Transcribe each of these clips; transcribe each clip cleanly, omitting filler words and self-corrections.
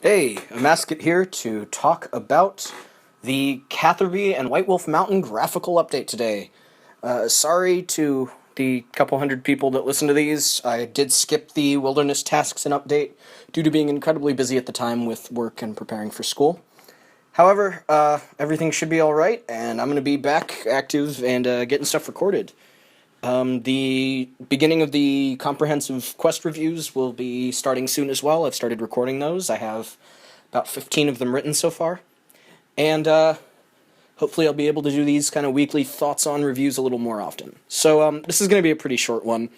Hey, Amascut here to talk about the Catherby and White Wolf Mountain graphical update today. Sorry to the couple hundred people that listen to these. I did skip the wilderness tasks and update due to being incredibly busy at the time with work and preparing for school. However, everything should be alright, and I'm going to be back active and getting stuff recorded. The beginning of the comprehensive quest reviews will be starting soon as well. I've started recording those. I have about 15 of them written so far. And hopefully I'll be able to do these kind of weekly thoughts on reviews a little more often. So this is going to be a pretty short one.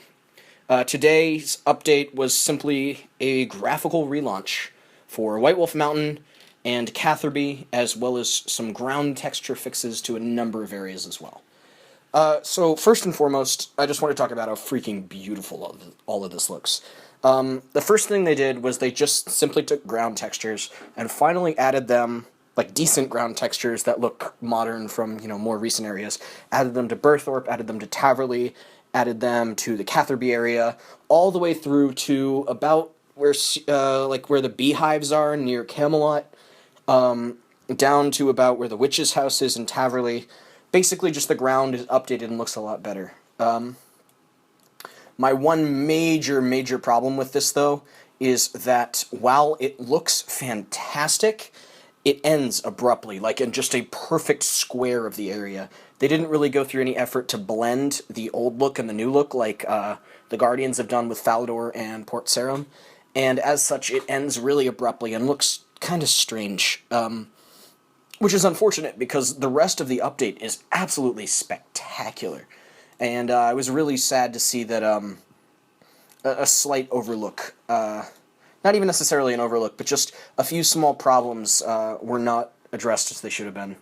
Today's update was simply a graphical relaunch for White Wolf Mountain and Catherby, as well as some ground texture fixes to a number of areas as well. So first and foremost, I just want to talk about how freaking beautiful all of this looks. The first thing they did was they just simply took ground textures and finally added them, like decent ground textures that look modern from, more recent areas. Added them to Berthorpe, added them to Taverley, added them to the Catherby area, all the way through to about where, where the beehives are near Camelot, down to about where the witch's house is in Taverley. Basically, just the ground is updated and looks a lot better. My one major problem with this, though, is that while it looks fantastic, it ends abruptly, like in just a perfect square of the area. They didn't really go through any effort to blend the old look and the new look like the Guardians have done with Falador and Port Sarim, and as such, it ends really abruptly and looks kind of strange. Which is unfortunate because the rest of the update is absolutely spectacular. And I was really sad to see that a slight overlook, not even necessarily an overlook, but just a few small problems were not addressed as they should have been.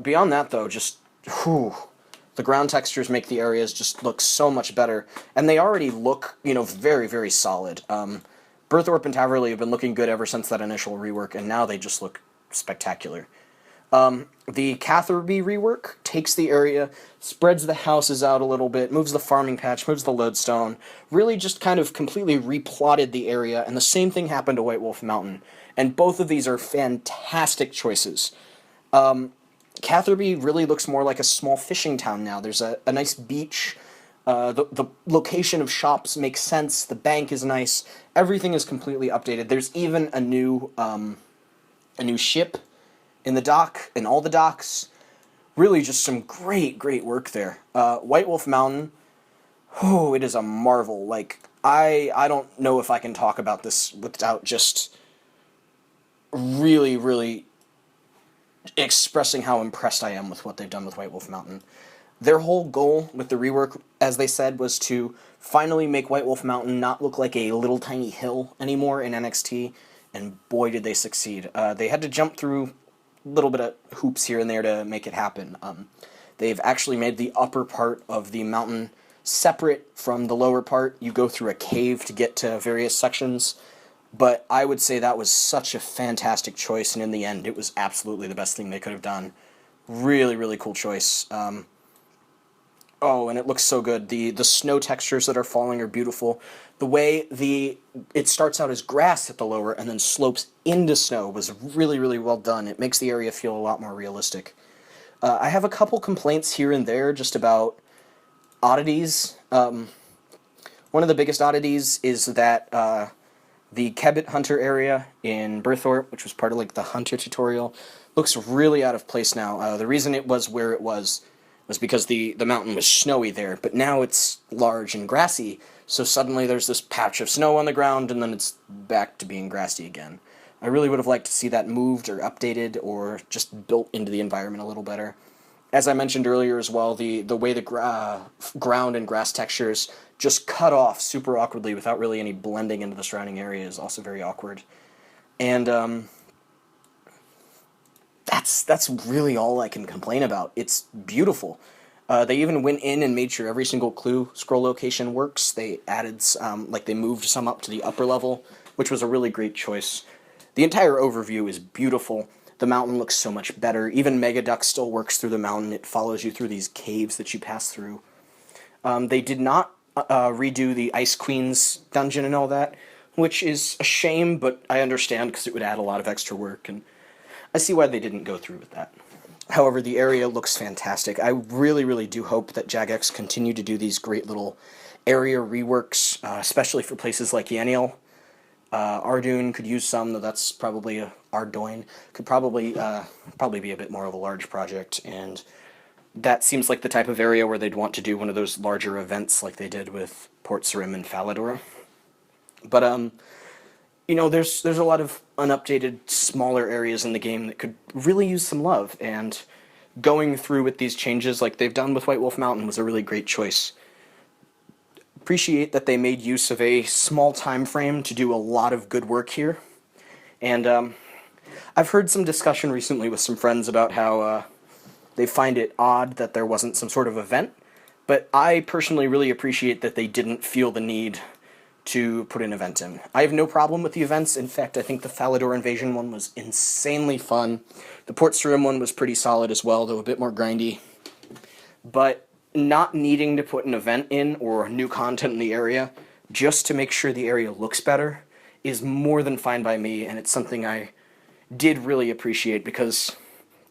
Beyond that, though, just, the ground textures make the areas just look so much better. And they already look, very, very solid. Berthorpe and Taverley have been looking good ever since that initial rework, and now they just look spectacular. The Catherby rework takes the area, spreads the houses out a little bit, moves the farming patch, moves the lodestone, really just kind of completely replotted the area, and the same thing happened to White Wolf Mountain. And both of these are fantastic choices. Catherby really looks more like a small fishing town now. There's a nice beach. The location of shops makes sense. The bank is nice. Everything is completely updated. There's even a new ship in the dock, in all the docks. Really just some great work there. White Wolf Mountain, it is a marvel. Like, I don't know if I can talk about this without just really expressing how impressed I am with what they've done with White Wolf Mountain. Their whole goal with the rework, as they said, was to finally make White Wolf Mountain not look like a little tiny hill anymore in NXT, and boy did they succeed. They had to jump through a little bit of hoops here and there to make it happen. They've actually made the upper part of the mountain separate from the lower part. You go through a cave to get to various sections, but I would say that was such a fantastic choice, and in the end, it was absolutely the best thing they could have done. Really cool choice. And it looks so good. The snow textures that are falling are beautiful. The way it starts out as grass at the lower and then slopes into snow was really well done. It makes the area feel a lot more realistic. I have a couple complaints here and there just about oddities. One of the biggest oddities is that the Kebbit Hunter area in Berthorpe, which was part of the Hunter tutorial, looks really out of place now. The reason it was where it was because the mountain was snowy there, but now it's large and grassy, so suddenly there's this patch of snow on the ground, and then it's back to being grassy again. I really would have liked to see that moved or updated or just built into the environment a little better. As I mentioned earlier as well, the way the ground and grass textures just cut off super awkwardly without really any blending into the surrounding area is also very awkward. And that's really all I can complain about. It's beautiful. They even went in and made sure every single clue scroll location works. They added, they moved some up to the upper level, which was a really great choice. The entire overview is beautiful. The mountain looks so much better. Even Megaduck still works through the mountain. It follows you through these caves that you pass through. They did not redo the Ice Queen's dungeon and all that, which is a shame, but I understand because it would add a lot of extra work, and I see why they didn't go through with that. However, the area looks fantastic. I really, really do hope that Jagex continue to do these great little area reworks, especially for places like Yaniel. Ardoon could use some, though that's probably Ardoin could probably be a bit more of a large project, and that seems like the type of area where they'd want to do one of those larger events like they did with Port Sarim and Falador. But there's a lot of unupdated, smaller areas in the game that could really use some love, and going through with these changes like they've done with White Wolf Mountain was a really great choice. Appreciate that they made use of a small time frame to do a lot of good work here, and I've heard some discussion recently with some friends about how they find it odd that there wasn't some sort of event, but I personally really appreciate that they didn't feel the need to put an event in. I have no problem with the events. In fact, I think the Falador Invasion one was insanely fun. The Port Sarim one was pretty solid as well, though a bit more grindy. But not needing to put an event in or new content in the area just to make sure the area looks better is more than fine by me, and it's something I did really appreciate because,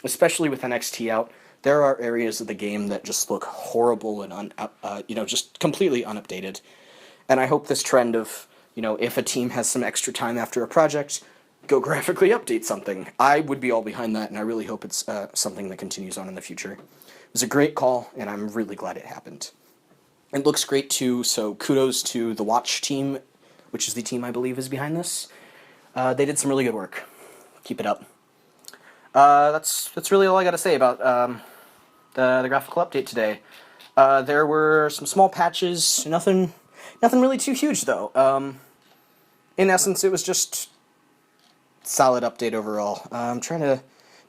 especially with NXT out, there are areas of the game that just look horrible and just completely unupdated. And I hope this trend of, if a team has some extra time after a project, go graphically update something. I would be all behind that, and I really hope it's something that continues on in the future. It was a great call, and I'm really glad it happened. It looks great too, so kudos to the Watch team, which is the team I believe is behind this. They did some really good work. Keep it up. That's really all I got to say about the graphical update today. There were some small patches, nothing really too huge though. In essence, it was just solid update overall. I'm trying to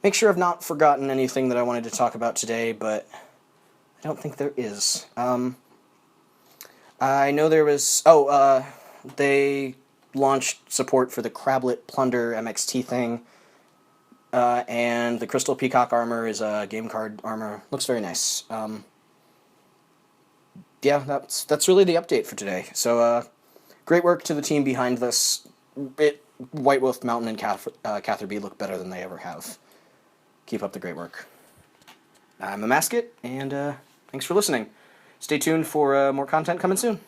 make sure I've not forgotten anything that I wanted to talk about today, but I don't think there is. I know there was... they launched support for the Crablet Plunder MXT thing, and the Crystal Peacock armor is a game card armor. Looks very nice. Yeah, that's really the update for today. So, great work to the team behind this. White Wolf Mountain and Catherby look better than they ever have. Keep up the great work. I'm Amascut, and thanks for listening. Stay tuned for more content coming soon.